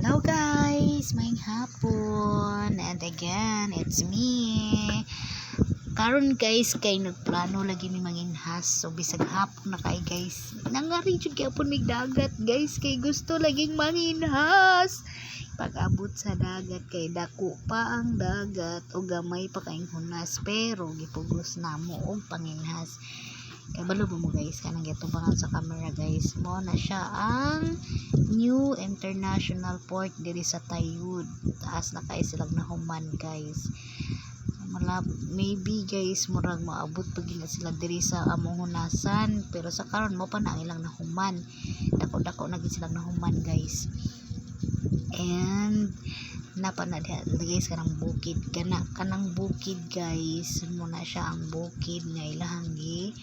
Hello guys, maayong hapon. And again, it's me. Karon guys, kay nagplano lagi mi manginhas. So bisag hapon na kay guys. Nangari jud kay apon mig dagat guys, kay gusto laging manginhas. Pag-abot sa dagat kay dako pa ang dagat o gamay pa kaing hunas, pero gipugos namo og panginhas. Kay balo mo guys, kanang gitubangan sa camera guys, mo na siya ang new international port diri sa Tayud. Taas na kay silag na human guys. Maybe guys murag maabot pag na sila diri sa among hunasan, pero sa karon mo pa na ilang nahuman. Dako-dako na gid silang nahuman guys. And napa na guys kanang bukid, kanang bukid guys, mo na siya ang bukid nga ilahang gi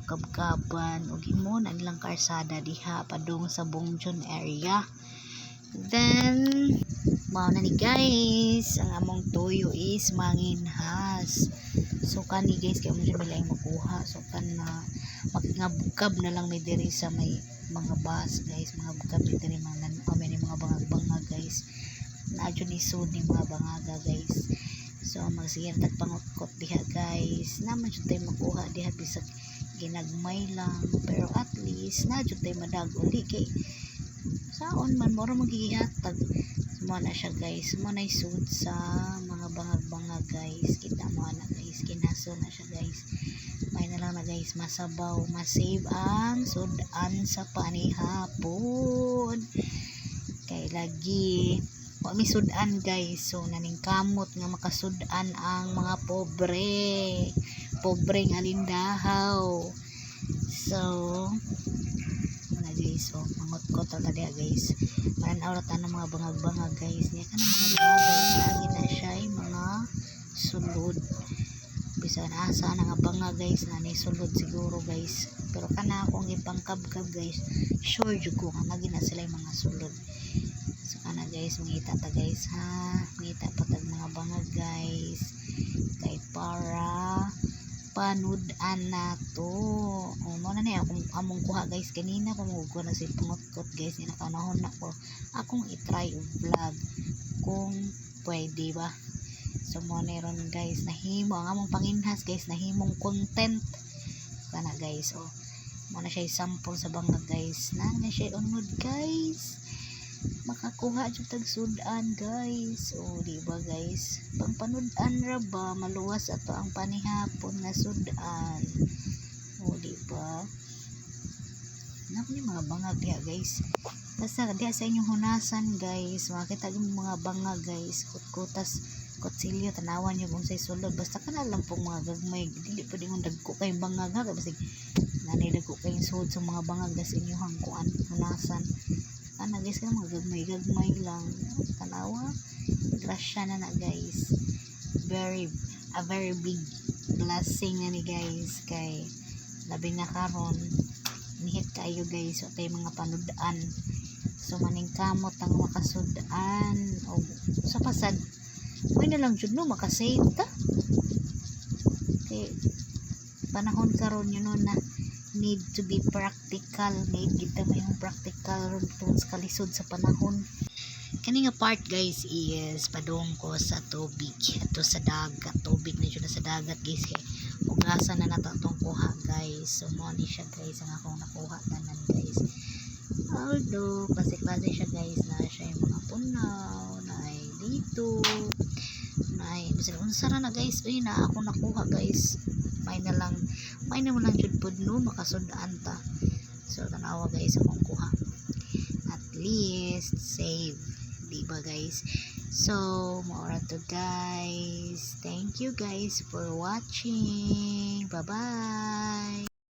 kabkaban ug imo na nilang karsada diha padung sa Bongjon area. Then mao na ni guys, ang among tuyo is manginhas. So kani guys kay mo laing makuha, so kana magingabukab na lang mi diri sa may mga bus guys, mga bukab diri mga mga bangag guys. Naadyo ni sud ni mga bangaga guys. So magsigir tag pangutkot diha guys, naman jud tay makuha diha bisag ginagmay lang, pero at least na jud tay madag uli kay saon man mora magigihatag mo na siya guys. Mo na isud sa mga bangag-bangag guys, kita mo na guys, kinaso na siya guys. May na lang na guys masabaw, masave ang sudan sa panihapon kay lagi wa mi sudan guys. So naning kamot nga makasudan ang mga pobreng alindahaw. So guys, so mangot-kot ta dia guys, man-aw ta ng mga bangag-bangag guys niya kana mga bangag guys, lagi na siya ay mga sulod. Bisan asa na nga bangag guys na ni sulod siguro guys, pero kana akong ipangkab-kab guys, sure jud ko nga magi na sila mga sulod. So kana guys, mangita ta guys ha, mangita pa tag mga bangag guys kay para panudan na to. O mo na niya among kuha guys, kanina pamugo na si pangutkot guys, ni nakanahon na ko akong i-try og vlog kung pwede ba. So mo na ron guys, nahimo ang among panginhas guys, nahimong content kana guys. O mo na siya sample sa bangag guys, na siya unod guys, makakuha jud tag sudan guys. O di ba guys, pang panudan ra ba, maluwas ato ang panihapon nga sudan. O di ba, napa ni mga bangag diha guys, basta diha sa inyong hunasan guys, makita yung mga bangag guys, kutkutas kutsilyo, tanawan nyo kung say sulod. Basta ka na lang pong mga gagmay, dili pwede mong dagko kayong bangag ha, kasi nanay dagko kayong suod sa mga bangag na sa inyong hangkuan hunasan. Ana guys, kana mga gagmay lang, tanawa grasya na guys. A very big blessing na ni guys, kay labi na karon nihit kayo guys, o tay mga panudan. So maning kamot ang makasudan o sa pasad may na lang jud no makasave ta kay panahon karon yun no, na need to be practical, need kita may practical ron tungod sa kalisod sa panahon. Kani nga part guys is padung ko sa tubig ato sa dagat, tubig na jud sa dagat guys, kay ugasan na nato tong kuha guys. So mo ni siya guys ang akong nakuha tanan guys, although klase-klase siya guys, na siya yung mga punaw na ay dito na ay bisan unsa na guys. Uy, na ako nakuha guys, may na lang jud pud no makasudan ta. So tanawa guys akong kuha, at least save, di ba guys. So more to guys, thank you guys for watching, bye bye.